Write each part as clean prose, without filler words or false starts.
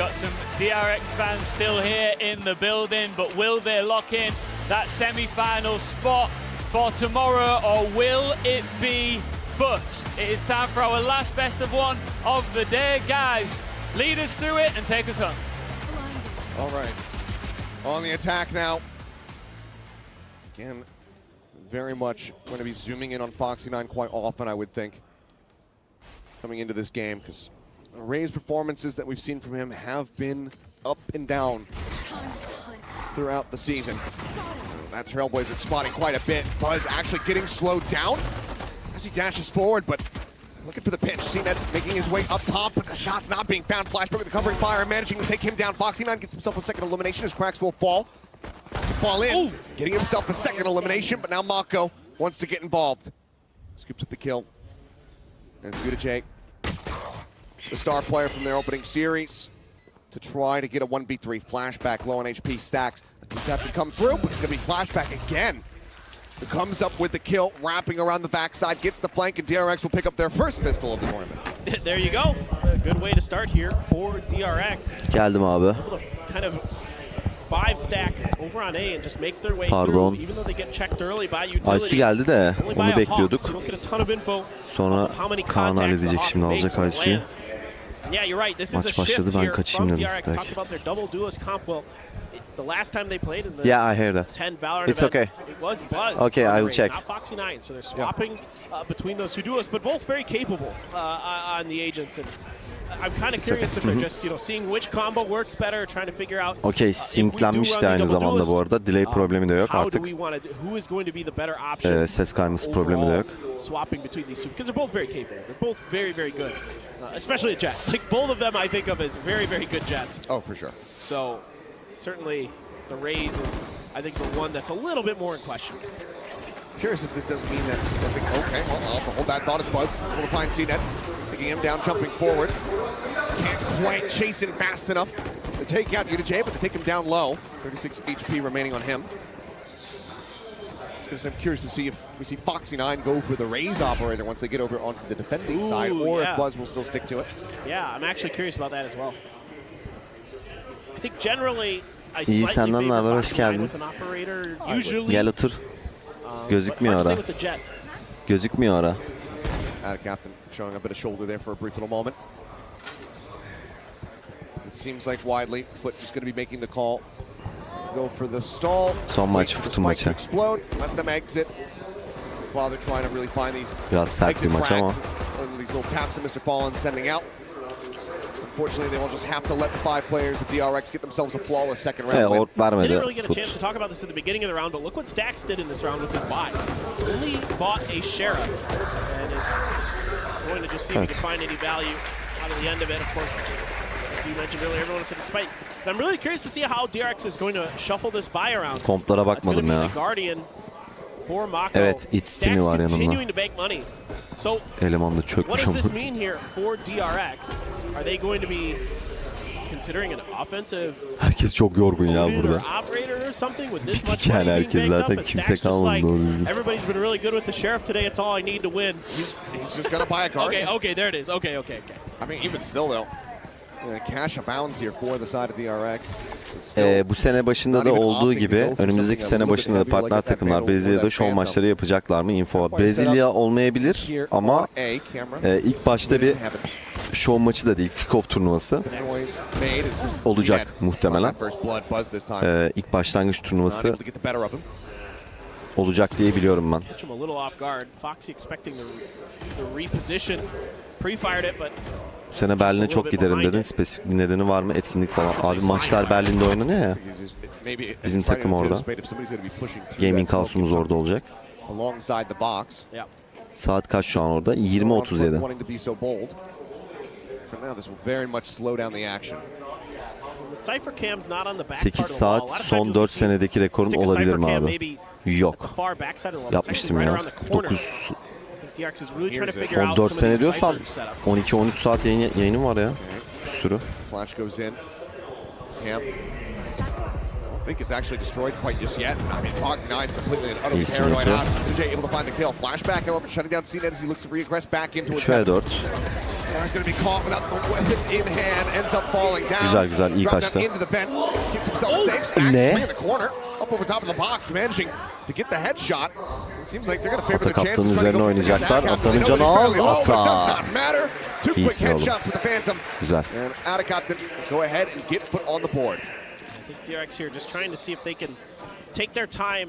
got some DRX fans still here in the building, but will they lock in that semi-final spot for tomorrow, or will it be FUT? It is time for our last best of one of the day, guys. Lead us through it and take us home. All right, on the attack now. Again, very much going to be zooming in on Wtcn quite often, I would think, coming into this game, because Ray's performances that we've seen from him have been up and down throughout the season. That Trailblazer spotting quite a bit. Buzz actually getting slowed down as he dashes forward, but looking for the pitch. CNED making his way up top, but the shot's not being found. Flashback with the covering fire, managing to take him down. Wtcn gets himself a second elimination as Cracks will fall in. Ooh. Getting himself a second elimination, but now Mako wants to get involved. Scoops up the kill. And it's Wtcn, the star player from their opening series, to try to get a 1v3. Flashback, low on HP, stacks. A two-tap to come through, but it's going to be Flashback again. It comes up with the kill, wrapping around the backside, gets the flank, and DRX will pick up their first pistol of the tournament. There you go. A good way to start here for DRX. Geldim abi. Able to kind of 5-stack over on A and just make their way through, even though they get checked early by utility. Aysu geldi de onu bekliyorduk. Sonra Kaan halledecek şimdi, alacak Aysu'yu. Maç başladı, ben kaçayım dedim. The last time they played in the I heard that. 10 Valorant It's event, okay. it was Buzz. Okay, I will check. Not Wtcn, so they're swapping between those two duos, but both very capable on the agents. And I'm kind of curious if they're just, seeing which combo works better, trying to figure out. Okay, synclenmişti aynı zamanda bu arada. Delay problemi de yok artık. Who is going to be the better option? Ses kayması problemi de yok. Swapping between these two, because they're both very capable. They're both very, very good, especially a Jet. Like both of them, I think of as very, very good Jets. Oh, for sure. So. Certainly, the Rays is, I think, the one that's a little bit more in question. Curious if this doesn't mean that, okay, well, I'll hold that thought as Buzz. Able to find CNED, taking him down, jumping forward. Can't quite chase him fast enough to take out Wtcn, but to take him down low. 36 HP remaining on him. I'm curious to see if we see Wtcn go for the Rays operator once they get over onto the defending side, or if Buzz will still stick to it. Yeah, I'm actually curious about that as well. I think generally İyi, senden ne haber? Hoş geldin. Gel otur. Gözükmüyor ara. Gözükmüyor ara. Captain showing a bit of shoulder there for a brief little moment. It seems like widely FUT is going to be making the call. Go for the stall. Son maç, FUT'un maçı. Explode. Let them exit. While they're trying to really find these biraz sert bir maç ama. These little taps that Mr. Fallen sending out. Unfortunately, they will just have to let the 5 players of DRX get themselves a flawless second round win. Vermedi. Didn't really get a chance to talk about this at the beginning of the round, but look what Stax did in this round with his buy. Only bought a Sheriff and is going to just see if he can find any value out of the end of it. Of course, as you mentioned earlier, everyone said despite. But I'm really curious to see how DRX is going to shuffle this buy around. Komplara bakmadım ya. For Mako. Evet, Wtcn var yanımda. So, eleman da çökmüş ama. What does this mean here for DRX? Are they going to be considering an offensive? Herkes çok yorgun ya burada. Bitik yani, herkes zaten, kimse kalmadı doğru düzgün. Everybody's been really good with the Sheriff today. It's all I need to win. He's just gonna buy a Guardian. Okay, there it is. Okay. I mean, even still though, cash abounds here for the side of DRX. Bu sene başında da olduğu gibi önümüzdeki sene başında da partner takımlar Brezilya'da şov maçları yapacaklar mı? Info var. Brezilya olmayabilir ama ilk başta bir şov maçı da değil, kick-off turnuvası olacak muhtemelen. İlk başlangıç turnuvası olacak diye biliyorum ben. Bu sene Berlin'e çok giderim dedin. Spesifik bir nedeni var mı? Etkinlik falan. Abi maçlar Berlin'de oynanıyor ya. Bizim takım orada. Gaming house'umuz orada olacak. Saat kaç şu an orada? 20:37. 8 saat son 4 senedeki rekorun olabilir mi abi? Yok. Yapmıştım ya. 9. Son 4 sene diyorsan 12-13 saat yayınım var ya. Bir sürü. I think it's actually destroyed quite just yet. I mean, Wtcn completely and utterly paranoid out. Wtcn able to find the kill. Flashback, however, shutting down CNED as he looks to regress back into his 3 ve 4. There's going to be caught without the weapon in hand, ends up falling down. Güzel güzel, iyi kaçtı. Into the vent, keeps himself safe. Stacks swing in the corner, up over top of the box, managing to get the headshot. It seems like they're going to favor the chances. Atanın üzerine oynayacaklar. Atanın canı az. Ata. Two quick İyisin oğlum. headshots with the Phantom. Güzel. And Atacaptain go ahead and get put on the board. I think DRX here just trying to see if they can take their time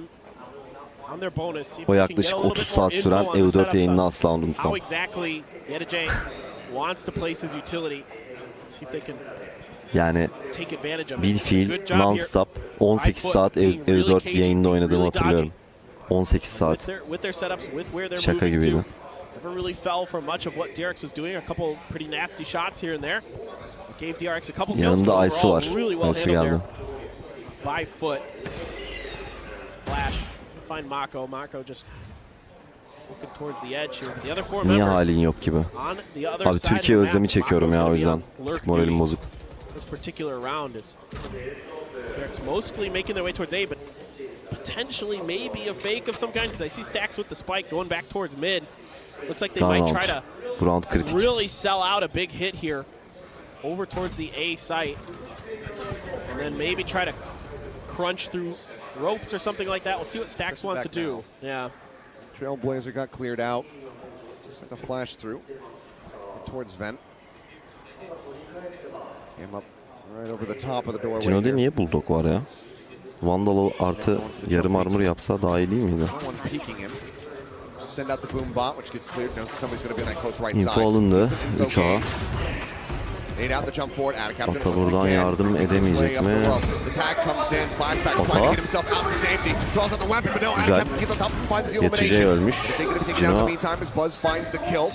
on their bonus. See if O they can get yaklaşık a little 30 bit more saat süren info on the EU4 setup yayınını side. asla unutmam. How exactly Wtcn wants to place his utility. See if they can Yani take advantage of it. bir fiil Good job non-stop 18 saat EU4 yayında oynadığımı hatırlıyorum. 18 saat. With their setups, with where they're Şaka moving gibiydi. to. Never really fell for much of what DRX was doing. A couple pretty nasty shots here and there. Gave DRX a couple kills. Yanında Aysu var. Really well Aysu handled geldi. there by FUT. Flash. Find Mako. Mako just looking towards the edge here. The other four Niye members halin yok gibi? on the other Abi side Türkiye of the özlemi map. çekiyorum ya, Mako's o gonna yüzden. be on Bir lurk tık moralim duty. bozuk. This particular round is DRX mostly making their way towards A, but potentially maybe a fake of some kind, because I see Stacks with the spike going back towards mid. Looks like they Daha might round. try to Bu round kritik. really sell out a big hit here over towards the A site, and then maybe try to crunch through ropes or something like that. We'll see what Stacks wants to do. Yeah. Trailblazer got cleared out. Just like a flash through towards vent. Came up right over the top of the doorway. Cino'da niye Bulldog var ya? Vandal artı yarım armor yapsa daha iyi değil miydi? Send out the boom bot, which gets cleared. Knows that somebody's going to be on that close right side. Info alındı. 3A. Ata buradan yardım edemeyecek mi? Ata. Güzel. Wtcn ölmüş. Cino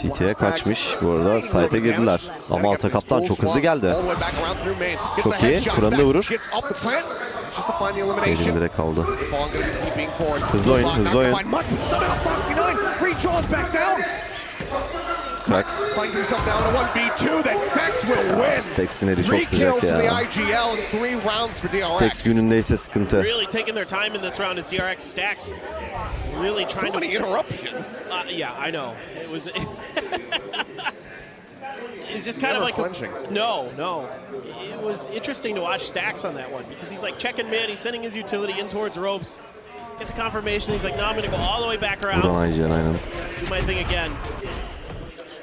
City'ye kaçmış. Bu arada site'e girdiler. Ama Ata kaptan çok hızlı geldi. Çok iyi. Kur'an'ı da vurur. Elim direkt kaldı. Hızlı oyun, hızlı oyun. Krax. Stacks'in eli çok sıcak ya. Stacks günündeyse sıkıntı. Really taking their time in this round as DRX Stacks really trying to interruptions. Yeah, I know. It was it's just kind of like no. It was interesting to watch Stacks on that one because he's like checking mid, he's sending his utility in towards ropes. Gets a confirmation, he's like, no, I'm gonna go all the way back around. Buradan Aycan aynen. Do my thing again.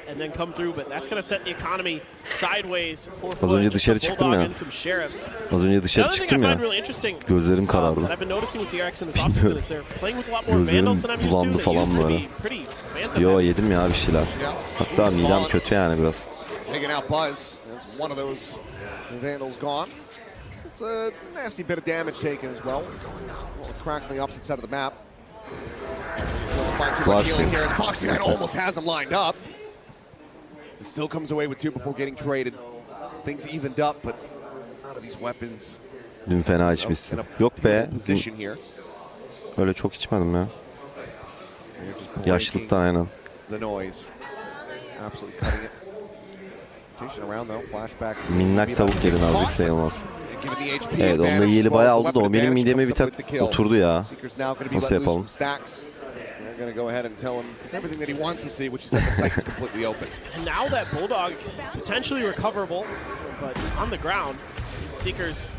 And then come through, but that's going to set the economy sideways for FUT. Az önce dışarı çıktım ya. Az önce dışarı çıktım ya. Gözlerim karardı. Gözlerim bulandı falan böyle. Yo, yedim ya bir şeyler. Hatta midem kötü yani biraz. It's a nasty bit of damage taken as well. Crack on the opposite side of the map. FUT almost has him lined up. He still comes away with two before getting traded. Things evened up, but none of these weapons. Dün fena içmişsin. Yok be. Öyle çok içmedim ya. Yaşlılıktan aynen. Minnak tavuk yedin, azıcık sayılmaz. Evet, onun da yiyeli bayağı oldu da o benim mideme bir tak oturdu ya. Nasıl yapalım? Going to go ahead and tell him everything that he wants to see, which is that the site is completely open. And now that Bulldog potentially recoverable, but on the ground, Seekers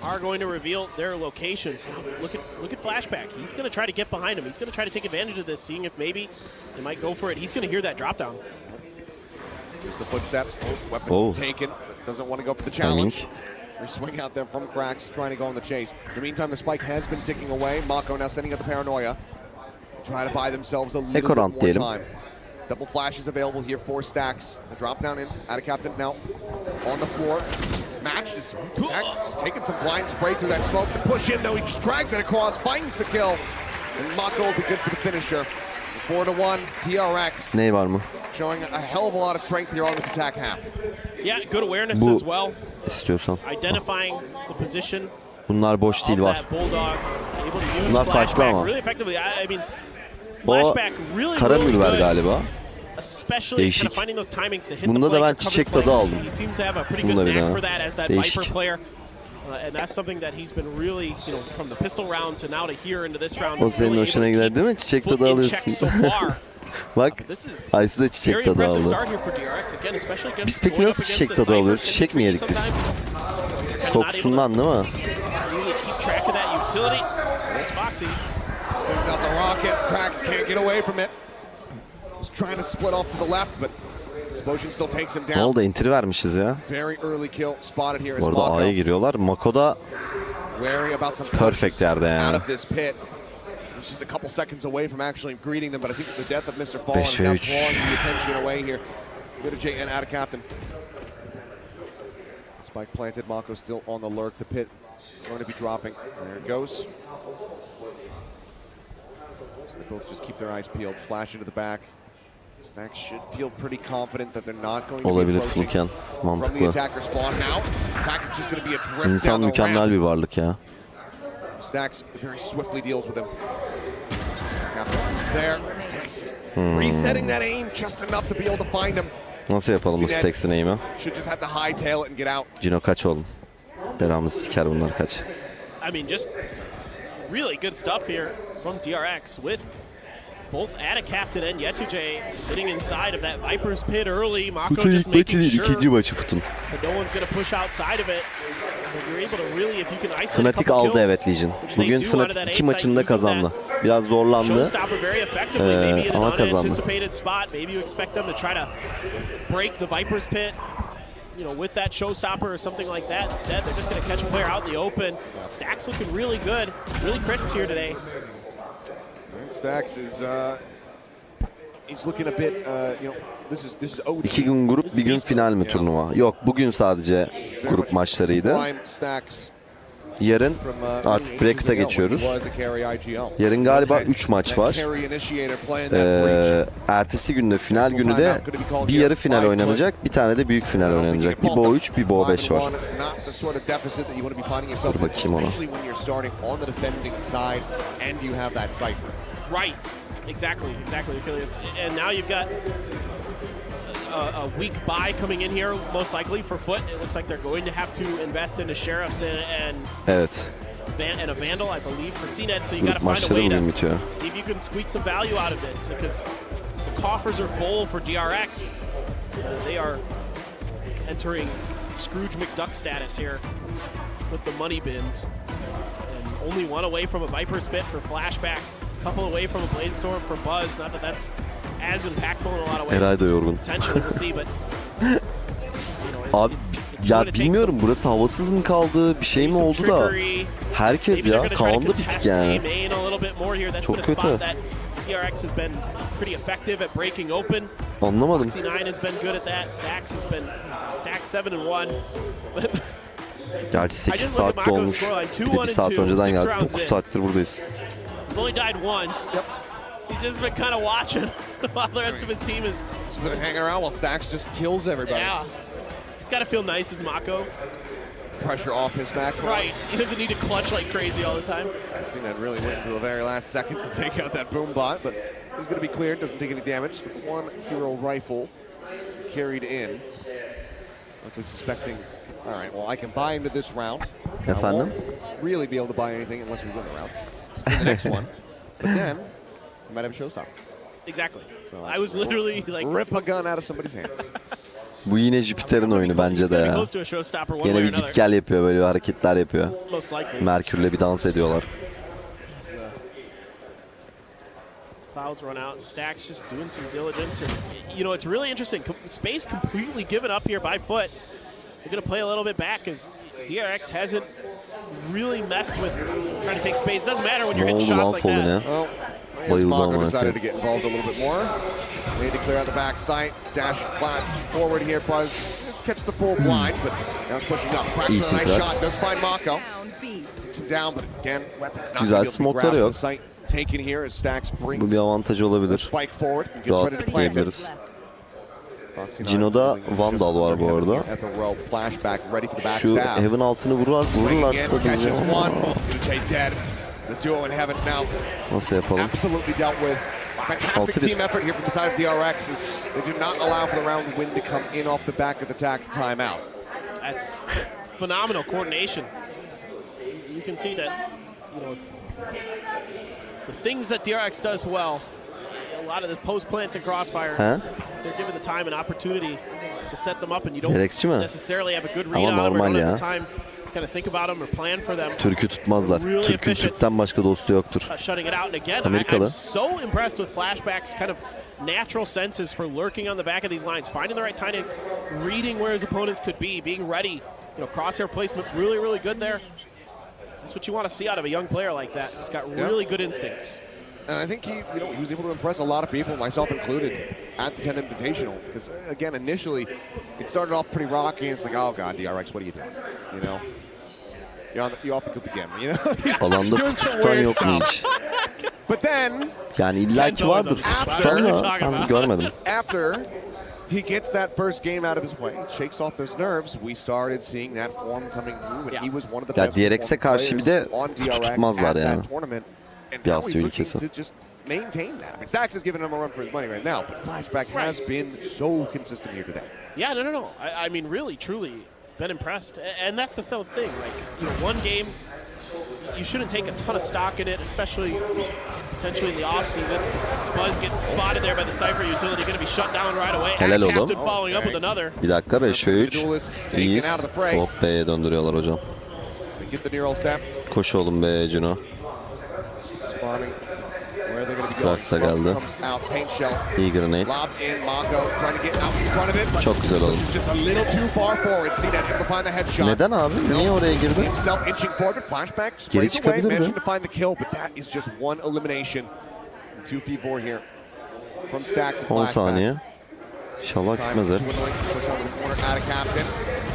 are going to reveal their locations. Look at Flashback. He's going to try to get behind him. He's going to try to take advantage of this, seeing if maybe they might go for it. He's going to hear that drop down. Here's the footsteps. Weapon taken. Doesn't want to go for the challenge. We swing out there from Cracks, trying to go on the chase. In the meantime, the spike has been ticking away. Mako now sending out the paranoia. Try to buy themselves a little bit more time. Double flashes available here for Stacks. The drop down in. Atacaptain now on the floor. Match is Stacks just taking some blind spray through that smoke. The push in though, he just drags it across, finds the kill. And Mako will be good for the finisher. 4-1 DRX. Ney var mı? Showing a hell of a lot of strength here on this attack half. Yeah, good awareness as well. İstiyorsan. Identifying the position. Bunlar boş değil, var. Bunlar farklı ama. O kara mürver galiba. Değişik. Bunda da ben çiçek tadı aldım. Bunda bir daha. Değişik. O senin hoşuna gider değil mi? Çiçek tadı alıyorsun. Bak, Aysu da çiçek tadı aldı. Biz peki nasıl çiçek tadı alıyoruz? Çiçek mi yedik biz? Kokusundan değil mi? Sends out the rocket. Cracks can't get away from it. He's trying to split off to the left, but Explosion still takes him down. Ne oldu? Entry vermişiz ya. Very early kill spotted here. Bu arada A'ya giriyorlar. Mako da perfect yerde yani. She's a couple seconds away from actually greeting them, but I think the death of Mr. Fallen is now drawing the attention away here. Wtcn out of captain. Spike planted. Mako still on the lurk. The pit going to be dropping. There it goes. So they both just keep their eyes peeled. Flash into the back. Stax should feel pretty confident that they're not going to be approaching from the attacker spawn now. Attack is just going to be a drift İnsan down the mükemmel bir varlık ya. Stax very swiftly deals with him. There, Stax just resetting that aim just enough to be able to find him. Nasıl yapalım bu Stax'in aim'i? Should just have to hightail it and get out. Cino kaç oğlum? Belamızı siker bunlar kaç. I mean, just really good stuff here from DRX with both at a captain and Wtcn sitting inside of that Viper's pit early. Mako just making sure ikinci maçı Fut'un. that no one's going to push outside of it. But you're able to really, if you can isolate a Fnatic couple aldı kills, evet Legion. which they Bugün do out of Fnatic that 2 A maçını da site, kazandı. using that Biraz zorlandı showstopper very effectively. Maybe in an ama kazandı. unanticipated spot. Maybe you expect them to try to break the Viper's pit, you know, with that showstopper or something like that. Instead, they're just going to catch a player out in the open. Stax looking really good, really crisp here today. And Stax is he's looking a bit, you know, this is OD. 2 gün grup, bir gün final mi turnuva? Yok, bugün sadece grup maçlarıydı. Yarın artık bracket'a geçiyoruz. Yarın galiba 3 maç var. Ertesi günde final günü de bir yarı final oynanacak, bir tane de büyük final oynanacak. Bir Bo 3, bir Bo 5 var. Dur bakayım ona. Right. Exactly, Achilles. And now you've got a weak buy coming in here, most likely for FUT. It looks like they're going to have to invest into Sheriffs and Evet. a Vandal, I believe, for CNET. So you got to Grup find a way maçları bugün bitiyor. to see if you can squeak some value out of this, because the coffers are full for DRX. They are entering Scrooge McDuck status here with the money bins, and only one away from a Viper's Pit for Flashback. Couple away from a Bladestorm for Buzz. Not that that's as impactful in a lot of ways. Eray da yorgun. Potentially we'll see, but Abi ya bilmiyorum, burası havasız mı kaldı, bir şey mi oldu da herkes ya kalandı bitik yani. Çok kötü. Anlamadım. Gerçi 8 saat dolmuş. Bir de 1 saat önceden geldik. 9 saattir buradayız. Only died once. Yep. He's just been kind of watching while the rest of his team is. He's been hanging around while Stax just kills everybody. Yeah. He's got to feel nice as Mako. Pressure off his back. Right. He doesn't need to clutch like crazy all the time. I think that really went to the very last second to take out that boom bot, but he's going to be cleared. Doesn't take any damage. One hero rifle carried in. Likely suspecting. All right. Well, I can buy into this round. Efendim? Really be able to buy anything unless we win the round. In the next one, but then you might have a showstopper. Exactly. So I was literally like rip a gun out of somebody's hands. Bu yine Jüpiter'in oyunu bence de ya. Yine bir git gel yapıyor, böyle hareketler yapıyor. Merkür'le bir dans ediyorlar. Clouds run out and Stax just doing some diligence, and you know it's really interesting. Space completely given up here by FUT. They're going to play a little bit back because DRX hasn't really messed with trying to take space. It doesn't matter when you're hitting shots like that. Well, Mako decided to get involved a little bit more. Made to clear out the back sight. Dash flat forward here. Buzz catch the full blind, but now it's pushing up. Cracks a nice shot. Does find Mako. Takes him down, but again, weapons not Güzel able to grab smoke'ları yok. the sight. Taken here as Stax brings Bu bir avantajı olabilir. spike forward. Gets ready to Rahat plant it. yiyebiliriz. Cino'da Vandal var bu arada. Şu Heaven altını vururlarsa diyeceğim. Nasıl yapalım? Fantastic team effort here from the side of DRX as they do not allow for the round win to come in off the back of the timeout. That's phenomenal coordination. You can see that, you know, the things that DRX does well, lot of the post plants and crossfires, they're given the time and opportunity to set them up, and you don't DRX'çi mi? necessarily have a good read Ama on them or normal don't ya. have the time to kind of think about them or plan for them. Türk'ü tutmazlar. Really Türk'ün efficient. Türk'ten başka dostu yoktur. Shutting it out, and again, Amerikalı. I'm so impressed with Flashback's kind of natural senses for lurking on the back of these lines, finding the right timings, reading where his opponents could be, being ready. Crosshair placement, really, really good there. That's what you want to see out of a young player like that. He's got really good instincts. And I think he was able to impress a lot of people, myself included, at the 10 Invitational. Because again, initially, it started off pretty rocky. And it's like, oh god, DRX, what are you doing? You're off the coop again. Alanda Doing fut some tutan weird yok mu stuff. hiç? But then, Yani illaki vardır fut tutan da ben görmedim. after he gets that first game out of his way, shakes off those nerves, we started seeing that form coming through, and he was one of the Ya best DRX'e karşı bir de on fut DRX tutmazlar at yani. that tournament. And Bir now he's Asya looking ülkesi. to just maintain that. I mean, Stax is giving him a run for his money right now, but Flashback has been so consistent here today. Yeah, no. I mean, really, truly, been impressed. And that's the thing. Like, one game, you shouldn't take a ton of stock in it, especially potentially in the offseason. Buzz gets spotted there by the Cypher utility, going to be shut down right away. Helal oğlum. Captain following up with another. Bir dakika 5 ve 3. İyiyiz. Hop B'ye döndürüyorlar hocam. Get the neural step. Koş oğlum be Juno. Spawning. Where they're going to be going. Drax da geldi. Comes out, paint shell. İyi grenade. Lob in, Mako trying to get out in front of it. Çok güzel oğlum. Just a little too far forward. See that able to find the headshot. Neden abi? Niye oraya girdi? Himself inching forward, but Flashback Geri sprays away, çıkabilir mi? managing to find the kill, but that is just one elimination. 2v4 here from Stax and 10 Flashback. saniye. İnşallah gitmez her. Push over the corner, out of captain.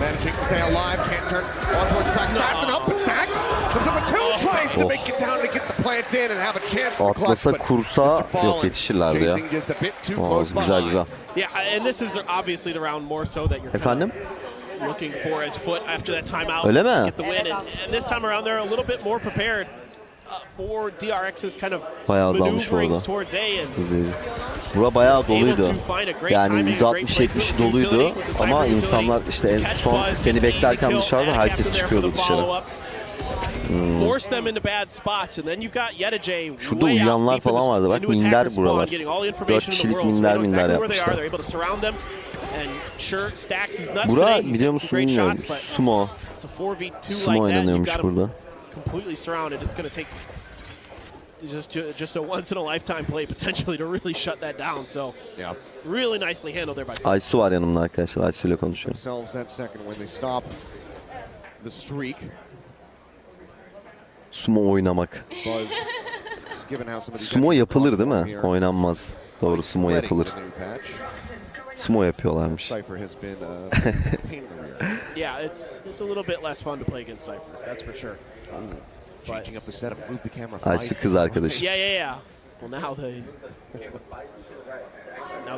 Managing to stay alive, can't turn on towards Cracks. Fast enough, but Stax comes up with 2 tries to make it down to get the plant in and have a chance to clutch. Atlasa But kursa Mr. Fallen yok yetişirlerdi ya. chasing just a bit too Oo, close güzel behind. güzel. Yeah, and this is obviously the round more so that you're Efendim? looking for as FUT after that timeout. Öyle mi? Get the win. And this time around, they're a little bit more prepared for DRX's kind of Bayağı azalmış bu arada. maneuverings towards A and Bura bayağı doluydu. able to find a great Yani timing, a great %60-70 placement doluydu utility with the ama Cypher insanlar utility. işte en Catch son Buzz, seni get the beklerken easy kill, dışarıda and herkes Captain there çıkıyordu for the dışarı. follow-up. Force them into bad spots, and then you've got Wtcn Şurada way out uyuyanlar deep in falan the- vardı. Bak into minder attacker spawn, buralar. getting all the 4 information in the kişilik world, so minder they know exactly where they are. yapmışlar. They're able to surround them, and sure, Stax is nuts Bura today. He's biliyor some musun great bilmiyorum. shots, but Sumo. it's a 4v2 Sumo like that. You've oynanıyormuş got him burada. completely surrounded. It's going to take just a once-in-a-lifetime play potentially to really shut that down. So Yeah. really nicely handled there by FUT. Aysu var yanımda arkadaşlar. Aysu ile konuşuyorum. Themselves that second when they stop the streak. Sumo oynamak. Buzz just given how some of these Sumo guys yapılır değil perform mi? here. Oynanmaz. Doğru sumo Ready yapılır. for the new patch. Sumo yapıyorlarmış. Cypher has been a pain in the rear. Yeah, it's a little bit less fun to play against Cyphers, that's for sure. Changing up the setup, move the camera. Aysu kız arkadaşı. Yeah. Well, now they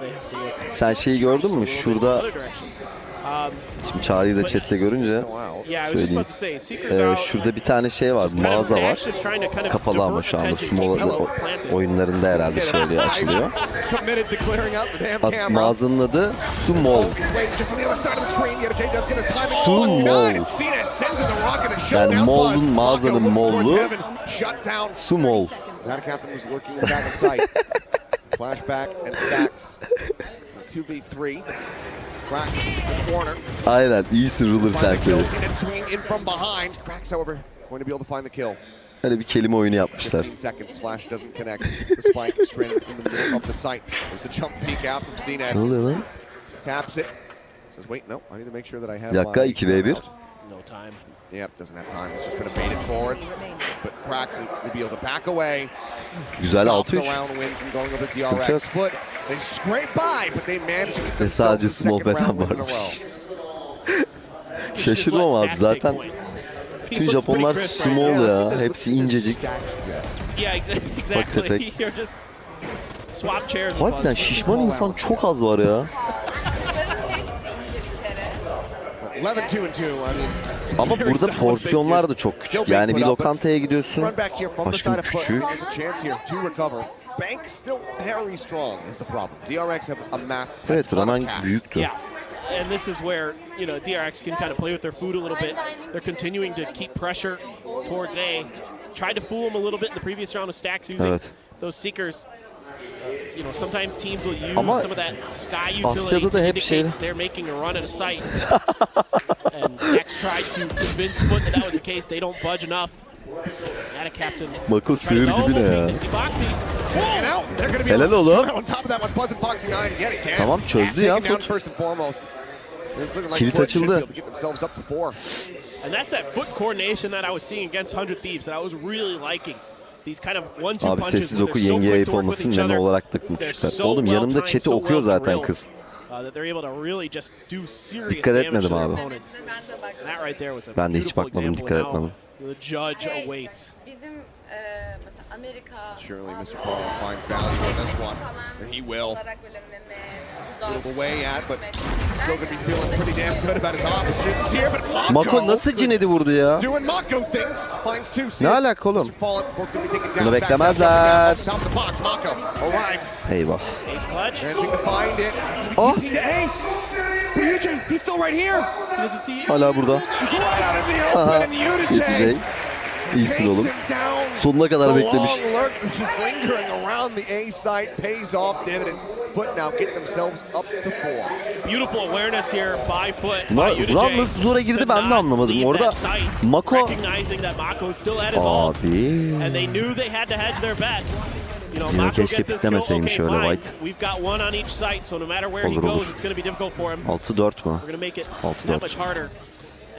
have to look Sen şeyi gördün mü? Şurada other direction. şimdi Çağrı'yı da chatte görünce Wow. Yeah, I was just söyleyeyim. about to say, Secret's out. Şurada bir tane şey var. Just kind of Mağaza var. Stax is trying to kind of Kapalı ama divert şu anda attention, sumo keep people planted. oyunlarında herhalde şey oluyor, açılıyor. Committed to clearing out the damn camera. Mağazanın adı Sumo. Yani Moll'un mağazanın Moll'u Sumo. That captain was lurking in the back of sight. Flashback and Stax. 2v3. Cracks in the corner. Aynen iyisin ruler Find the serseri. kill, seen it swing in from behind. Cracks, however, going to be able to find the kill. Öyle bir kelime oyunu yapmışlar. 15 seconds. Flash doesn't connect. The spike stranded in the middle of the site. There's the jump peek out from CNET. Ne oluyor lan? Taps it. Says, wait, no, I need to make sure that I have. Dakika 2v1. No time. Yep, doesn't have time. He's just trying to bait it forward. But Cracks will be able to back away. Güzel Stop the 6-3. round win from going over Sıkıntı yok. DRX foot. They scrape by, but they manage to get Ve themselves sadece the small second round beden win in a varmış. row. Şaşırmam abi zaten bütün Japonlar small ya. Hepsi incecik. Yeah, exactly. tefek. You're just swap chairs. with Harbiden Buzz. şişman insan çok az var ya. Hepsi ince bir kere. 11-2-2. I mean, Ama very burada solid porsiyonlar da figures. çok Still küçük. being Yani bir put up, but lokantaya gidiyorsun. run back here from the Aşkım side of foot. küçük. There's a chance here to recover. Bank still very strong is the problem. DRX have amassed a Evet ton of Raman cash. büyüktü. Yeah. And this is where, DRX can kind of play with their food a little bit. They're continuing to keep pressure towards A. Tried to fool him a little bit in the previous round of Stacks using Evet. those Seekers. You know, sometimes teams will use Ama some of that sky Asya'da utility da to hep indicate şey- they're making a run at a site. And X tried to convince FUT that was the case. They don't budge enough. Had a captain. Mako sığır gibi ne ya? Helal oğlum. Tamam çözdü ya FUT. Kilit açıldı. And that's that foot coordination that I was seeing against 100 Thieves that I was really liking. These kind of 1-2 Abi punches. sessiz where oku they're so yengeye quick ayıp to work with olmasın each nene other. olarak da They're konuştuklar. so Oğlum well yanımda timed, chat'i so okuyor well zaten drilled, kız. That they're able to really just do serious Dikkat damage etmedim to their abi. opponents. Ben de baktım. That right there was a Ben de hiç beautiful bakmadım, example dikkat of how etmedim. The judge awaits. Bizim mesela Amerika, Surely Mr. Avrupa, Coleman finds value in this one. falan And he will. olarak böyle meme, dudak, Pulled away at, but metrekler still gonna be ya. feeling pretty damn good about his options here. But Mako nasıl cinedi vurdu ya? doing Mako things. Finds two. Ne alaka oğlum? Mr. Fallen, both gonna be taken down. Bunu Stacks beklemezler. up, top of the box. Mako arrives. Eyvah. Ace clutch. Managing to find it. Oh. TP to A. Ryujin, he's still right here. He doesn't see. Hala burada. He's right out in the open, and Yetecek. Ryujin İyisin takes oğlum. him down. Sonuna kadar The beklemiş. long lurk is just lingering around the A site, pays off dividends. FUT now getting themselves up to 4. Beautiful awareness here by FUT. Ulan by Ulan Wtcn nasıl zora girdi to ben de not anlamadım. leave Orada that site, Mako... recognizing that Mako still had his ult, Abi. and they knew they had to hedge their bets. You know, Cino Mako keşke gets this kill, okay, piklemeseymiş öyle fine. White. We've got one on each site, so no matter where he Olur, goes, olur. it's going to be difficult for him. 6-4 mu? We're going to make it 6-4. that much harder.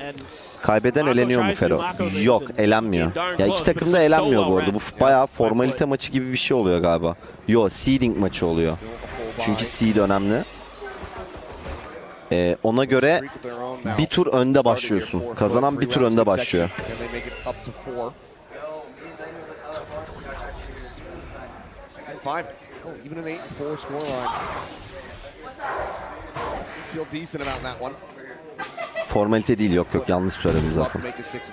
And Kaybeden eleniyor mu Fero? Yok, elenmiyor. Ya iki takım da elenmiyor bu arada. Bu bayağı formalite maçı gibi bir şey oluyor galiba. Yo, seeding maçı oluyor. Çünkü seed önemli. Ona göre bir tur önde başlıyorsun. Kazanan bir tur önde başlıyor. Even an 8-4 scoreline. Feel decent about that one. Formalite değil, yok yanlış söyledim zaten.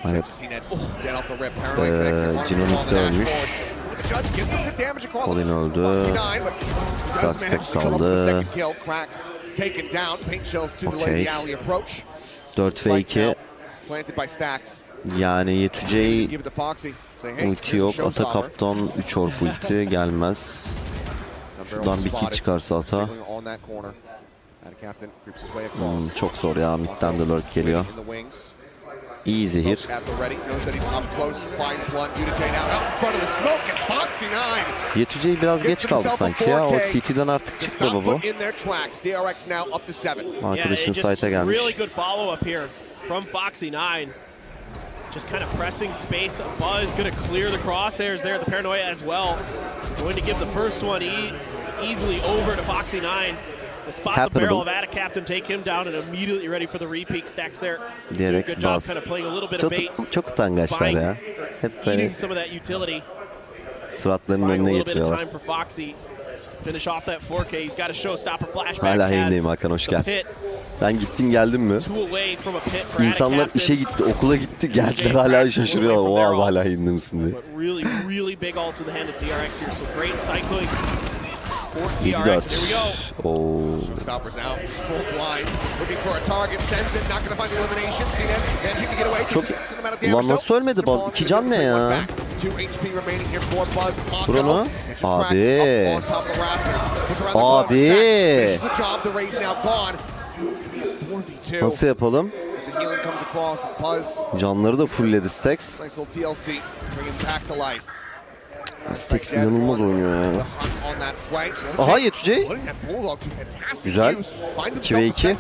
Evet. Cino'nun da ölmüş. Colin öldü. Krax tek kaldı. Okey. 4 ve 2. Yani Wtcn ulti yok. Ata kaptan 3 orp ulti gelmez. Şuradan bir kill çıkarsa Ata. Çok zor ya. Mid'den de lurk geliyor. Easy here. Wtcn biraz geç kaldı sanki ya. O CT'den artık çıktı baba. Arkadaşın site'e gelmiş. Really good follow up here from Wtcn. Just kind of pressing space. Buzz going to clear the crosshairs there. The paranoia as well. Going to give the first one easily over to Wtcn. Spot the barrel of Ada Captain, take him down, and immediately ready for the repeat. Stacks there. DRX Good job bas. kind of playing a little bit of bait. Çok utangaçlar ya. Hep böyle Eating some of that utility. suratlarının önüne getiriyorlar. Time for Foxy. Finish off that 4K. He's got a showstopper flashback. Hala yayındayım Hakan, hoş geldin. Pit. Ben gittin geldim mi? Two away from a pit for Ada İnsanlar Captain. işe gitti, okula gitti, geldiler hala şaşırıyorlar. O abi hala yayında mısın diye. But really big ult to the hand of DRX here. So great cycling. 7-4. Here we go. Oo. Çok... Ulan nasıl ölmedi Baz? 2 can ne ya? Bruno. Abi. Abi. Nasıl yapalım? Canları da fullledi Stax. Stax inanılmaz oynuyor ya. Aha Wtcn. Güzel. 2 ve 2.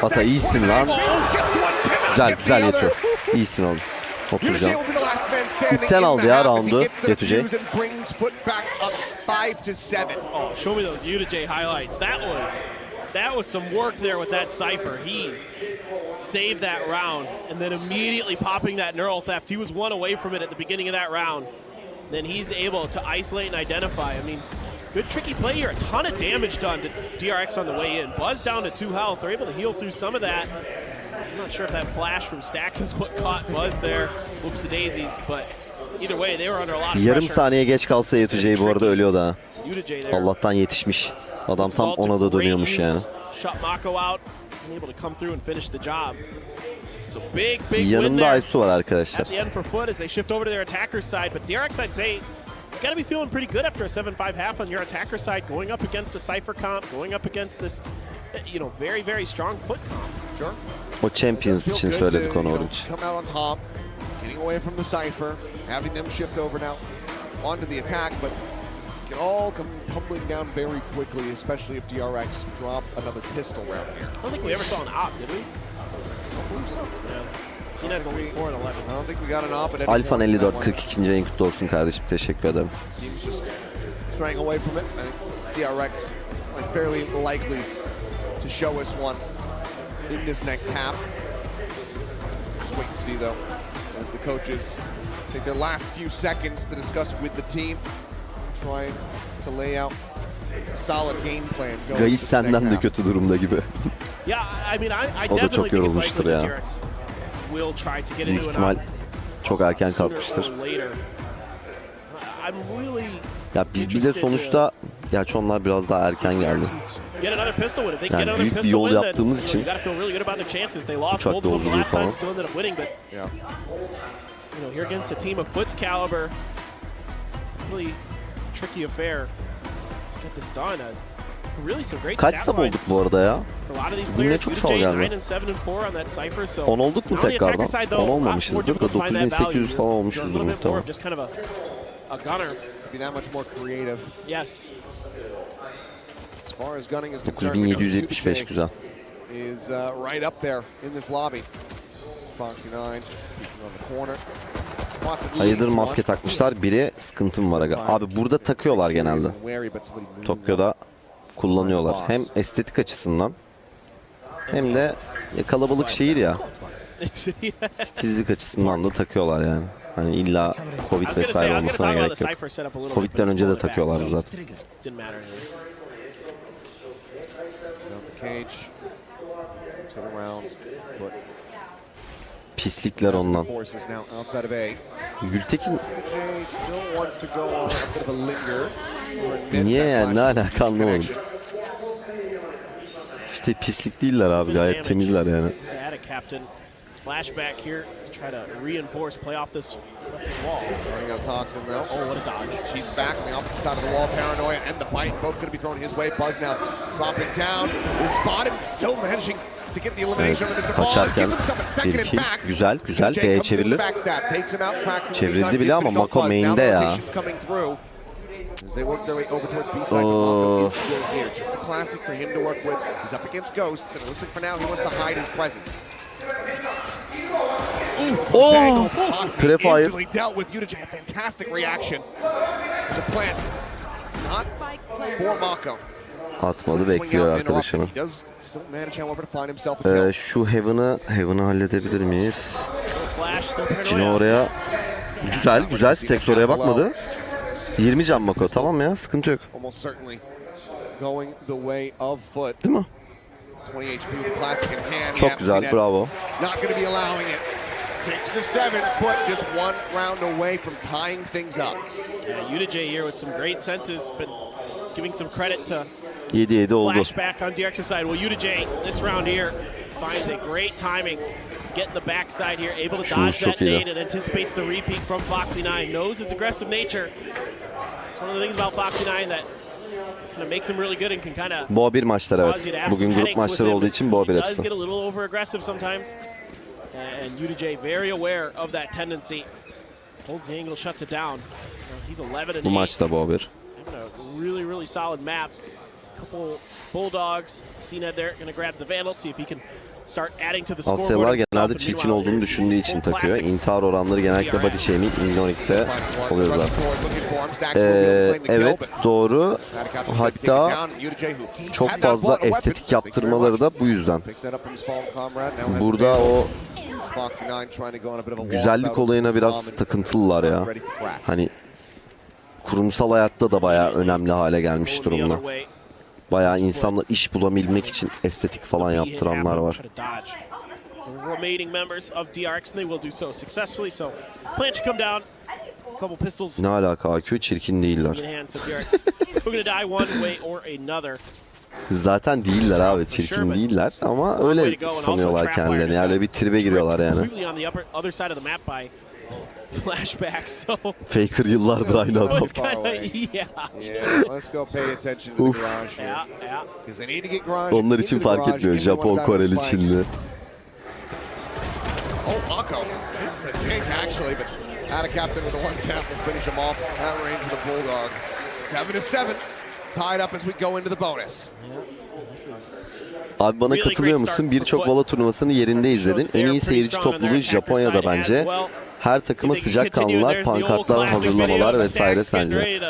Ata iyisin lan. Güzel yetiyor. İyisin oğlum. 30 can. İpten aldı ya roundu Wtcn. Oh, show me those Wtcn highlights. That was some work there with that Cypher. He saved that round, and then immediately popping that neural theft. He was one away from it at the beginning of that round. Then he's able to isolate and identify. I mean, good tricky play here. A ton of damage done to DRX on the way in. Buzz down to 2 health. They're able to heal through some of that. I'm not sure if that flash from Stax is what caught Buzz there. Whoops the daisies, but either way, they were under a lot of pressure. Yarım saniye geç kalsa Wtcn bu arada ölüyordu ha. Wtcn there. Allah'tan yetişmiş. Adam tam ona da dönüyormuş yani. Shut Mako out and able to come through and finish the job. So big win Yanımda there Aysu var arkadaşlar. at the end for FUT as they shift over to their attacker side. But DRX, I'd say, you got to be feeling pretty good after a 7-5 half on your attacker side, going up against a Cypher comp, going up against this, very, very strong FUT comp. Sure. O Champions için söyledik onu onun için. Come out on top, getting away from the Cypher, having them shift over now onto the attack, but it can all come tumbling down very quickly, especially if DRX drop another pistol round here. I don't think we ever saw an op, did we? I believe so. Yeah. CNED's only 4 and 11. I don't think we got an op at any Alfan point. 54 42. ayın kutlu olsun kardeşim. Teşekkür ederim. Team's just straying away from it. I think DRX fairly likely to show us one in this next half. Just wait and see though, as the coaches take their last few seconds to discuss with the team, trying to lay out a solid game plan. Gayis senden de kötü durumda gibi. Yeah, I mean, I O da definitely çok think it's yorulmuştur likely ya. that DRX will try to get Büyük into an ihtimal op çok erken sooner kalkmıştır. or later. I'm really Ya biz bir de sonuçta, gerçi onlar biraz daha erken geldi. Get another pistol win. If they Yani get another büyük bir pistol yol win, then, yaptığımız için you gotta feel really good about their chances. They lost uçak both of them yolculuğu last time, falan. still ended up winning, but Yeah. here against a team of FUT's caliber, really tricky affair to get this done. Really some great Kaç stat sub olduk lines bu arada ya? for a lot of these Bugün ne players. çok Wtcn sal geldi. 9 and 7 and 4 on that Cypher, so 10 olduk mu on the attacker tekrardan? side, 10 though, a lot more olmamışızdır da difficult to find that 9800 value. falan You're a olmuşuzdur little bit more muhtemelen. of just kind of a gunner. Be that much more creative. Yes. As far as gunning is concerned, 9775 güzel. is right up there in this lobby. Foxy9 just peeking on the corner. Spots at Hayırdır least maske one. takmışlar. Biri sıkıntım var aga. Abi burada takıyorlar genelde. Tokyo'da kullanıyorlar. Hem estetik açısından hem de kalabalık şehir ya. Titizlik açısından da takıyorlar yani. Hani illa Covid vesaire olmasına gerek yok. Covid'den önce de takıyorlardı zaten. Pislikler ondan. Gültekin niye yani, ne alaka anlamadım. İşte pislik değiller abi, gayet temizler yani. Flashback here to try to reinforce, play off this wall. Running out of toxin though. Oh, what a dodge. She's back on the opposite side of the wall. Paranoia and the bite both going to be thrown his way. Buzz now dropping down. Is spotted. Still managing to get the elimination Evet, of Mr. Ball. kaçarken Gives himself a second bir and kill. back. Güzel, güzel. B'ye çevrilir. Takes him out, cracks him. Çevrildi bile ama Mako main'de ya. As they work their way over toward B-side, Mako is still here. Just a classic for him to work with. He's up against Ghosts, and it looks like for now he wants to hide his presence. Oh! Prefire. Easily dealt with. Wtcn, fantastic reaction to plant. It's not for Mako. Atmadı, bekliyor arkadaşını. Şu Heaven'ı halledebilir miyiz? Cino oraya. Güzel, güzel. Stax oraya bakmadı. 20 can Mako, tamam ya, sıkıntı yok. Değil mi? Çok güzel, bravo. 6 to 7, but just one round away from tying things up. Wtcn here with some great senses, but giving some credit to 7-7 oldu. flashback on DRX's side. Well, Wtcn this round here finds a great timing. Get the backside here, able to dodge that nade and anticipates the repeat from Foxy9. Knows its aggressive nature. It's one of the things about Foxy9 that kind of makes him really good and can kind of Bo 1 maçları, evet. Bugün grup maçları olduğu için Bo 1 does hepsi. get a little over aggressive sometimes. And Wtcn very aware of that tendency. Holds the angle, shuts it down. He's 11 and 8. Bu maçta Bo 1. Having a really, really solid map. Couple Bulldogs. CNED there, gonna grab the Vandal, see if he can start adding to the scoreboard. Asyalılar genelde çirkin olduğunu düşündüğü için takıyor. İntihar oranları genellikle body shaming, Indonik'te oluyor zaten. Evet, doğru. Hatta çok fazla estetik yaptırmaları da bu yüzden. Burada o güzellik olayına biraz takıntılılar ya. Hani kurumsal hayatta da bayağı önemli hale gelmiş durumda. Bayağı insanlar iş bulabilmek için estetik falan yaptıranlar var. Ne alaka AQ, çirkin değiller. Zaten değiller abi, çirkin değiller ama öyle sanıyorlar kendilerini. Yani öyle bir tribe giriyorlar yani. Faker yıllardır aynı adam. Uf. Onlar için fark etmiyor. Japon, Koreli, Çinli. Oh, Akko. It's the tank actually, but out of captain with a one tap will finish him off. That range with the Bulldog. 7-7. Tied up as we go into the bonus. Abi bana katılıyor musun? Birçok Valo turnuvasını yerinde izledin. En iyi seyirci topluluğu Japonya'da bence. Her takıma sıcakkanlılar, pankartlar, hazırlamalar vesaire sence?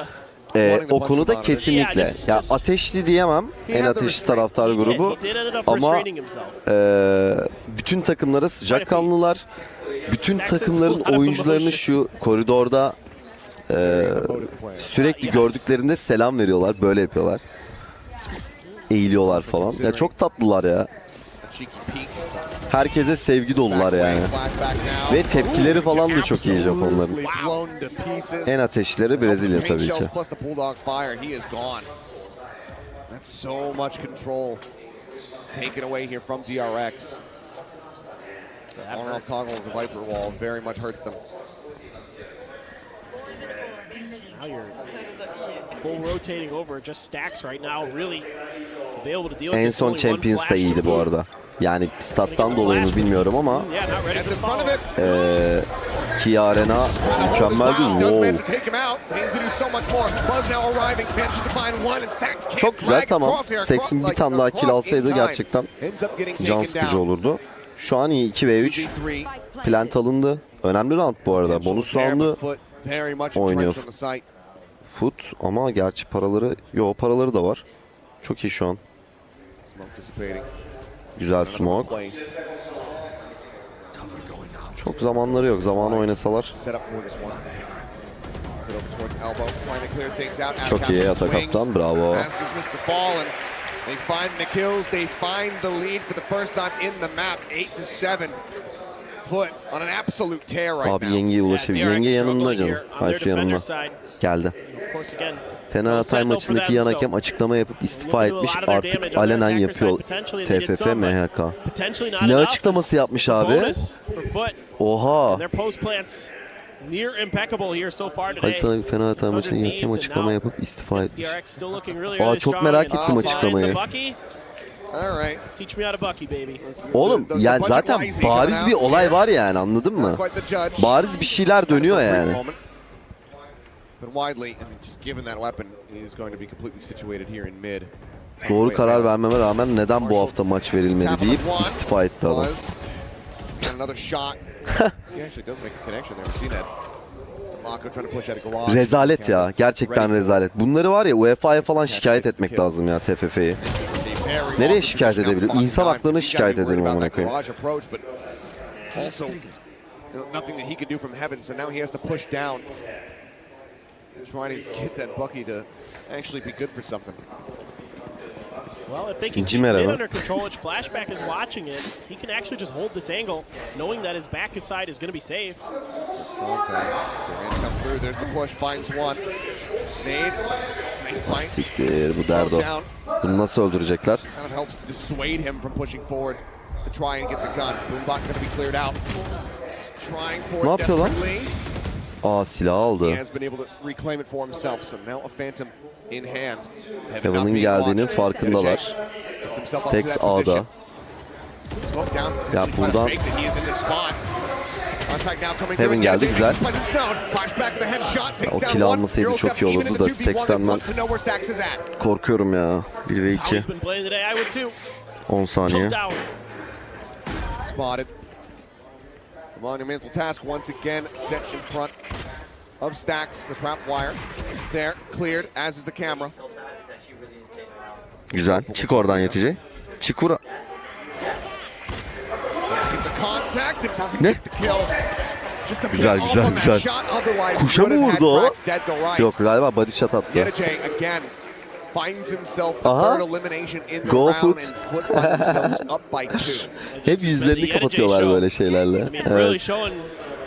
O konuda kesinlikle. Ya ateşli diyemem. En ateşli taraftar grubu. Ama bütün takımlara sıcakkanlılar. Bütün takımların oyuncularını şu koridorda sürekli gördüklerinde selam veriyorlar. Böyle yapıyorlar. Eğiliyorlar falan. Ya çok tatlılar ya. Herkese sevgi dolular yani. Ve tepkileri falan da çok iyi Japonların. En ateşleri Brezilya tabii ki. That's so much control taken away here from DRX. On off toggle of the Viper wall very much hurts them. Now you're full rotating over just stacks right now. Really available to deal with. En son Champions da iyiydi bu arada. Yani stat'tan dolayı mı bilmiyorum ama Kia Arena mükemmeldi. Wow. Çok güzel, tamam. Stacks'in bir tane daha kill alsaydı gerçekten can sıkıcı olurdu. Şu an iyi, 2v3. Plant alındı. Önemli round bu arada. Bonus roundu oynuyor FUT ama gerçi paraları da var. Çok iyi şu an. Güzel smoke. Çok zamanları yok. Zamanı oynasalar. Çok iyi atak kaptan. Bravo. Abi yengeye ulaşabilir. Yenge yanında canım. Aysu yanında. Geldi. Fener Hatay maçındaki yan hakem açıklama yapıp istifa etmiş. Artık alenen yapıyor TFF MHK. Ne açıklaması yapmış abi? Oha. Hadi sana Fener Hatay maçındaki yan hakem açıklama yapıp istifa etmiş. Aa, çok merak ettim açıklamayı. Oğlum yani zaten bariz bir olay var yani, anladın mı? Bariz bir şeyler dönüyor yani. Doğru karar vermeme rağmen neden bu hafta maç verilmedi deyip istifa etti adam. Rezalet ya, gerçekten rezalet. Bunları var ya UEFA'ya falan şikayet etmek lazım ya, TFF'yi. Nereye şikayet edebilir? İnsan haklarına şikayet edelim amına koyayım. Trying to get that Bucky to actually be good for something. Well, if they can keep it under control, if Flashback is watching it, he can actually just hold this angle, knowing that his back side is going to be safe. Come through. There's the push. Finds one. Nade. Siktir bu derdo. Bunu nasıl öldürecekler? Kind of helps dissuade him from pushing forward to try and get the gun. Boombot going to be cleared out. Trying for ne yapıyor lan? Aa, silah aldı. Heaven'ın geldiğinin farkındalar. Stacks A'da. Ya buradan Heaven geldi, güzel. Ya, o kill almasaydı çok iyi olurdu da Stacks'ten ben korkuyorum ya. 1 ve 2. 10 saniye. Monumental task once again set in front of Stacks. The trap wire there cleared, as is the camera. Güzel. Çık oradan yetici. Çık vura. Ne? Güzel güzel güzel. Kuşa mı vurdu o? Yok galiba body shot attı. Aha. Go FUT. Hep yüzlerini kapatıyorlar böyle şeylerle. Evet.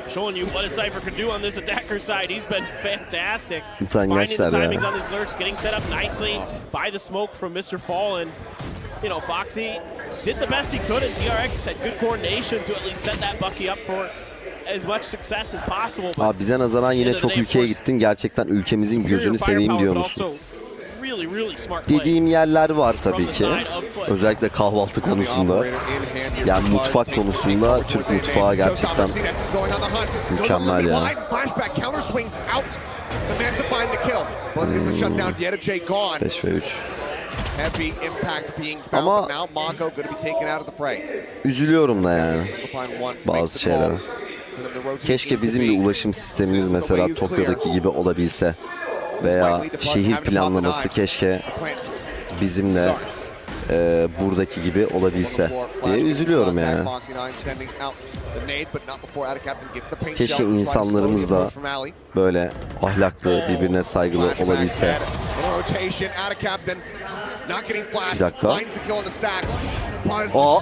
showing you what a Cypher could do on this attacker side. He's been fantastic. Utangaçlar Finding the ya. timings on these lurks, getting set up nicely by the smoke from Mr. Fallen. You know, Foxy did the best he could, and DRX had good coordination to at least set that Bucky up for as much success as possible. Abi bize nazaran yine çok ülkeye gittin. Gerçekten ülkemizin gözünü seveyim diyor musun? Dediğim yerler var tabii ki. Özellikle kahvaltı konusunda. Yani mutfak konusunda Türk mutfağı gerçekten mükemmel ya. 5 ve 3. Ama üzülüyorum da yani bazı şeylere. Keşke bizim de ulaşım sistemimiz mesela Tokyo'daki gibi olabilse. Veya şehir planlaması keşke bizimle buradaki gibi olabilse diye üzülüyorum yani. Keşke insanlarımız da böyle ahlaklı, birbirine saygılı olabilse. Bir dakika. Aa.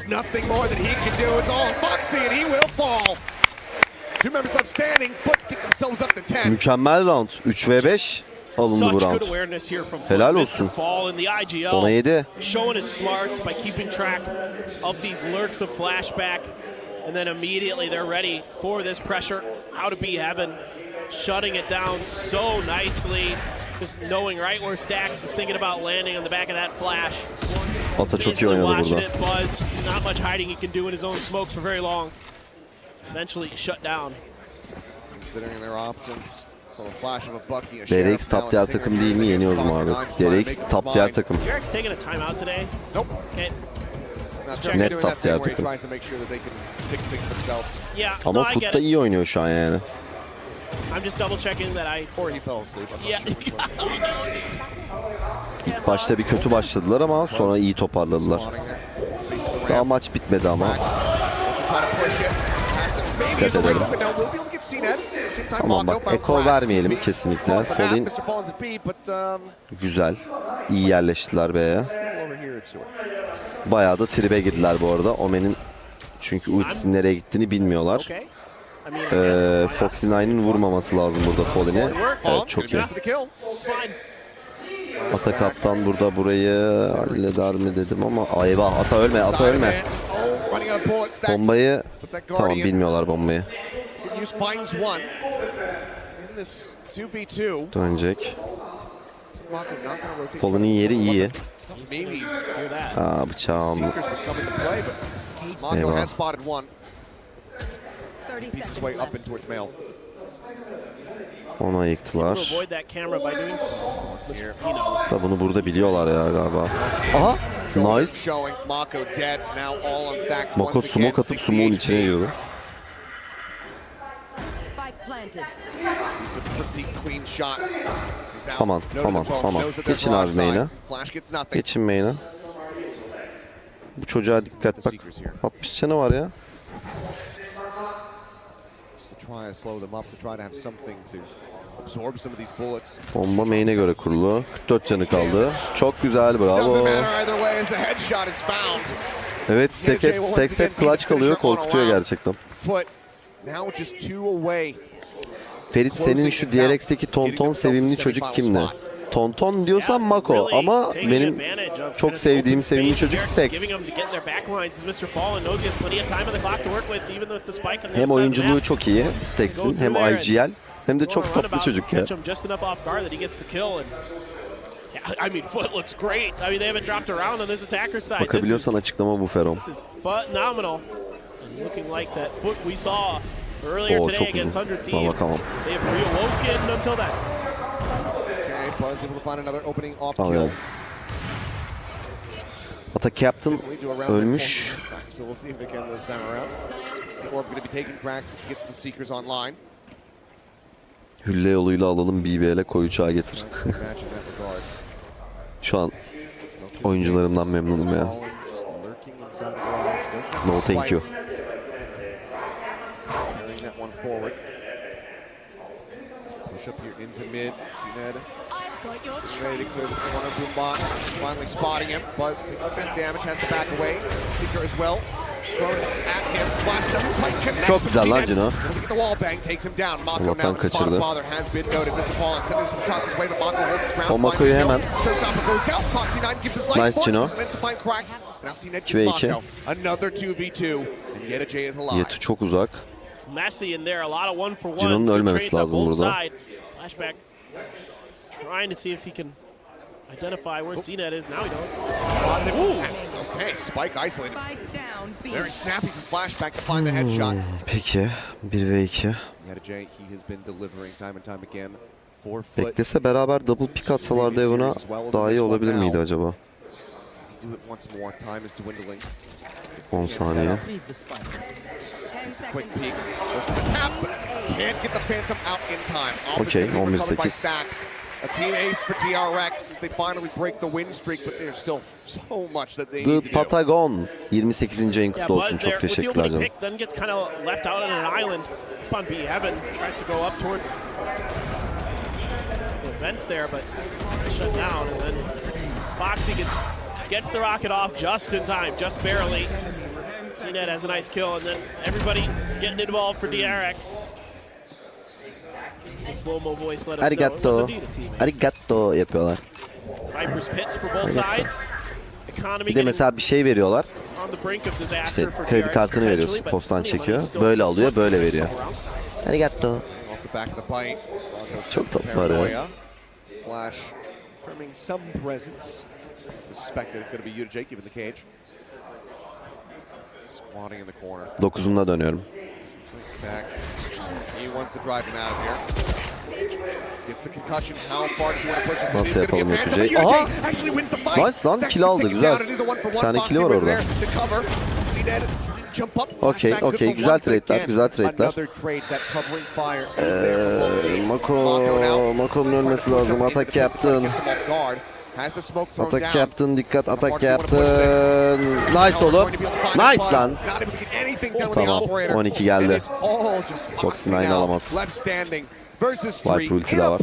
Mükemmel round. 3 ve 5 alındı bu round. Helal olsun. Ona 7. Showing his smarts by keeping track of these lurks of flashback, and then immediately they're ready for this pressure. How to be heaven, shutting it down so nicely. Just knowing right where Stax is thinking about landing on the back of that flash. Ata çok iyi oynadı burada. Not much hiding he can do in his own smokes for very long. Eventually shut down. DRX top tier takım değil mi? Yeniyoruz mu abi? DRX top tier takım. Net top tier takım. Ama FUT'ta iyi oynuyor şu an yani. I'm just double checking that Or he fell asleep. Yeah. İlk başta bir kötü başladılar ama sonra iyi toparladılar. Daha maç bitmedi ama. Dikkat edelim. Tamam bak, eko vermeyelim kesinlikle. Fallin güzel. İyi yerleştiler B'ye. Bayağı da tribe girdiler bu arada. Omen'in çünkü ultisinin nereye gittiğini bilmiyorlar. Wtcn'in vurmaması lazım burada Fallin'e. Evet, çok iyi. Ata kaptan burada burayı halleder mi dedim ama eyvah, Ata ölme, Ata ölme. Bombayı tamam, bilmiyorlar bombayı. Dönecek. Fallin'in yeri iyi. Aa, bıçağım. Eyvah. Ona yıktılar. Da bunu burada biliyorlar ya galiba. Aha! Nice. Mako smoke atıp smoke'un içine girdi. Aman, aman, aman. Geçin abi main'e. Geçin main'e. Bu çocuğa dikkat bak. 60 canı var ya. Bomba main'e göre kurulu. 44 canı kaldı. Çok güzel, bravo. Evet, Stax hep clutch kalıyor, korkutuyor gerçekten. Ferit, senin şu DRX'teki tonton sevimli çocuk kimdi? Tonton diyorsan Mako ama benim çok sevdiğim sevimli çocuk Stax. Hem oyunculuğu çok iyi Stax'in, hem IGL, hem de çok tatlı çocuk ya. Bakabiliyorsan açıklama bu Ferom. Oo, çok uzun. Buna bakamam. Alıyorum. Ata Captain ölmüş. Hülle yoluyla alalım, BBL'e koy uçağa getir. Şu an oyuncularımdan memnunum ya. No thank you. Push up here into mid. Cned ready to clear the corner. Boombot finally spotting him. Buzz taking a bit of damage, has to back away. Seeker as well. Throwing at him. Çok güzel lan Cino. Allah'tan kaçırdı. O Mako'yu hemen. Nice Cino. 2 ve 2. Yetu çok uzak. Cino'nun ölmemesi lazım burada. Identify where CNET is. Now he knows. Okay, Spike isolated. Very snappy from flashback to find the headshot. Peki. 1 ve 2. He has been delivering time and time again. 4 foot. Beklese beraber double pick atsalardı Evan'a daha iyi olabilir miydi acaba? Do it once more. Time is dwindling. 10 saniye. Quick peek. Goes to the tap. Can't get the Phantom out in time. Okay, 11-8. A team ace for DRX as they finally break the win streak, but there's still so much that they The need to do. Patagon 28. ayın kutlu olsun. Çok teşekkürler canım. Then gets kind of left out on an island. On B, Evan tries to go up towards the vents there, but shut down. And then Foxy gets the rocket off just in time, just barely. CNET has a nice kill, and then everybody getting involved for DRX. The slow-mo voice let us know it was Arigato. indeed a team ace. Arigato yapıyorlar. Viper's pits for both sides. Economy Bir de mesela bir şey veriyorlar. on the brink of disaster İşte for kredi DRX kartını veriyorsun. potentially, but Postan plenty of çekiyor. money still Böyle alıyor, böyle veriyor. Arigato. Off the back of the bite. Çok tatlılar ya. Paranoia. Flash trimming some presence. To suspect that it's going to be Wtcn given the cage. Squatting in the corner. 9'unda dönüyorum. Stacks. He wants to drive him out of here. Gets the concussion. How far does he want to push this? Nasıl He's gonna yapalım get banned, Wtcn? but Aha! Wtcn actually wins the fight. Nice lan, Stacks kill aldı, taken güzel. down. It is a one for one. Bir tane Foxy kill'i var was orada. there to cover. CNET jump up. Okey, Flashback, okey. good for Güzel one, but trade'ler, again, güzel trade'ler. another trade that covering fire is there for both teams. Mako'nun ölmesi lazım. Atak Captain. Has the smoke thrown Atak down. Captain, dikkat. Atak Captain. Nice oğlum. Nice lan. Tamam, 12 geldi. Fox'ın aynı alamaz. Viper ulti de var.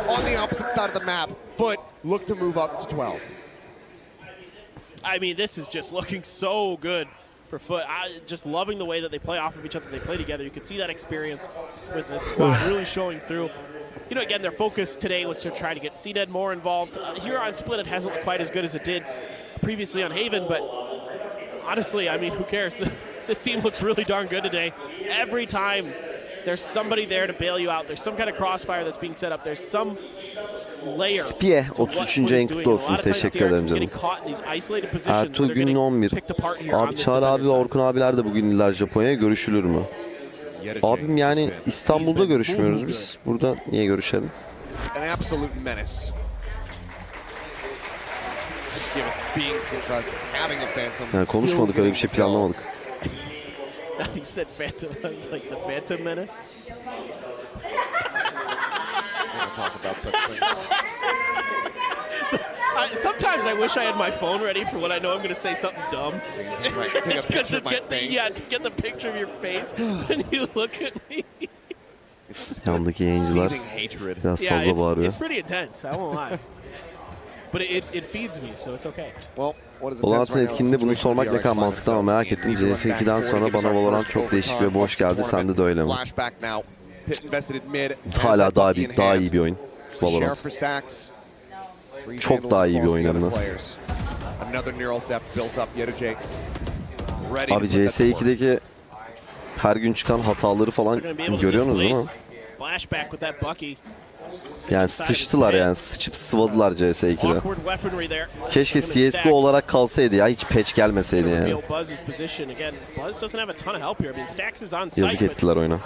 On the opposite side of the map, FUT look to move up to 12. I mean, this is just looking so good for FUT. Just loving the way that they play off of each other, they play together. You can see that experience with this squad really showing through. You know, again, their focus today was to try to get CNET more involved. Here on Split, it hasn't looked quite as good as it did previously on Haven, but honestly, I mean, who cares? This team looks really darn good today. Every time there's somebody there to bail you out, there's some kind of crossfire that's being set up, there's some layer. Spie 33. ayın kutlu olsun. Teşekkür ederim canım. Ertuğ Gün'ün 11. Abi Çağrı abi ve Orkun abiler de bugün iller Japonya'ya görüşülür mü? Abim yani İstanbul'da görüşmüyoruz biz. Burada niye görüşelim? An absolute menace. Yani konuşmadık, öyle bir şey planlamadık. You said Phantom. I was like the Phantom Menace. Talk about such things. Sometimes I wish I had my phone ready for when I know I'm going to say something dumb. Take a picture of my face. To get the picture of your face when you look at me. Yandaki yayıncılar biraz fazla bağırıyor. It's pretty intense. I won't lie. But it feeds me, so it's okay. Valorant'ın etkinliğinde bunu sormak ne kadar mantıklı ama merak ettim. CS2'den sonra bana Valorant çok değişik ve boş geldi. Sende de öyle mi? Hala daha iyi bir oyun Valorant. Çok daha iyi bir oyun hem de. Abi CS2'deki her gün çıkan hataları falan görüyorsunuz değil mi? Yani sıçtılar yani. Sıçıp sıvadılar CS2'de. Keşke CSGO olarak kalsaydı ya. Hiç patch gelmeseydi yani. Yazık ettiler oyuna.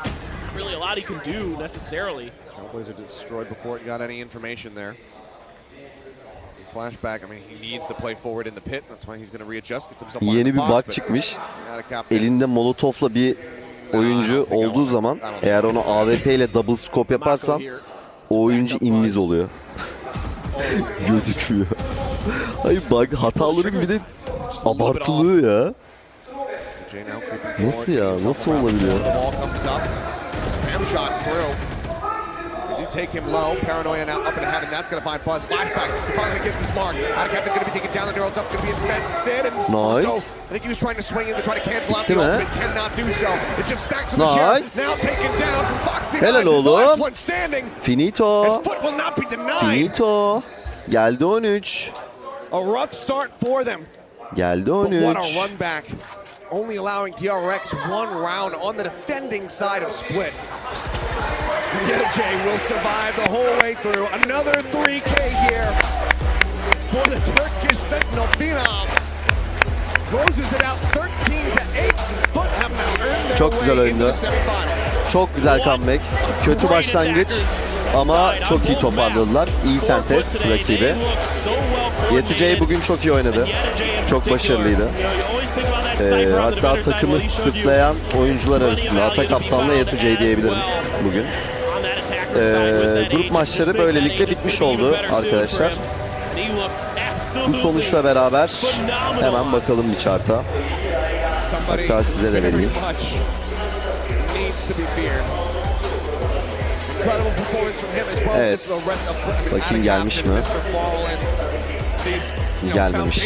Yeni bir bug çıkmış. Elinde molotofla bir oyuncu olduğu zaman eğer onu AWP ile double scope yaparsan o oyuncu inviz oluyor. Gözükmüyor. Hayır bug hataların bir de abartılığı ya. Nasıl ya? Nasıl olabiliyor? to take him low. Paranoia now up in heaven. That's going to find Buzz. Flashback. Finally gets his mark. Captain going to be taken down. The neural up going to be instead. And Nice. I think he was trying to swing in to try to cancel out Bitti the mi? ultimate. Cannot do so. It just stacks with the Nice. sheriff. Now taken down from Foxy. Helal The oğlum. last one standing. Finito. His foot will not be denied. Finito. Geldi 13. A rough start for them. Geldi But what a 13. run back. Only allowing DRX one round on the defending side of Split. Wtcn will survive the whole way through. Another 3K here for the Turkish Sentinel Phenom. Closes it out 13-8. FUT have now earned their Çok güzel way into oyundu. the semifinals. Çok güzel comeback. Kötü başlangıç ama çok iyi toparladılar. İyi sentez rakibi. Wtcn bugün çok iyi oynadı. Çok başarılıydı. Hatta takımı sırtlayan oyuncular arasında ata kaptanla Wtcn diyebilirim bugün. Grup maçları böylelikle bitmiş oldu arkadaşlar. Bu sonuçla beraber hemen bakalım bir chart'a. Hatta size de vereyim. Evet. Bakayım gelmiş mi? Gelmemiş.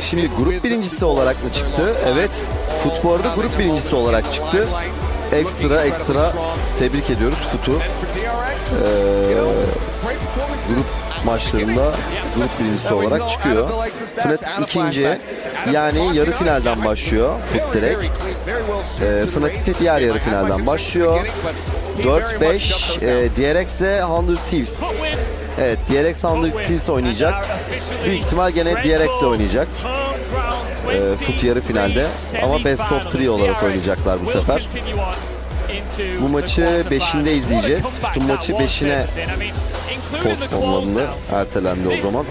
Şimdi grup birincisi olarak mı çıktı? Evet. FUT bu arada grup birincisi olarak çıktı. Ekstra tebrik ediyoruz FUT'u. Grup maçlarında grup birincisi olarak çıkıyor. Fnatic ikinci, yani yarı finalden başlıyor FUT direkt. Fnatic de diğer yarı finalden başlıyor. 4-5 DRX ile 100 Thieves. Evet, DRX 100 Thieves oynayacak. Büyük ihtimal gene DRX ile oynayacak. FUT yarı finalde. Ama Best of 3 olarak oynayacaklar bu sefer. Bu maçı 5'inde izleyeceğiz. FUT'un maçı 5'ine postponlandı. Ertelendi o zaman.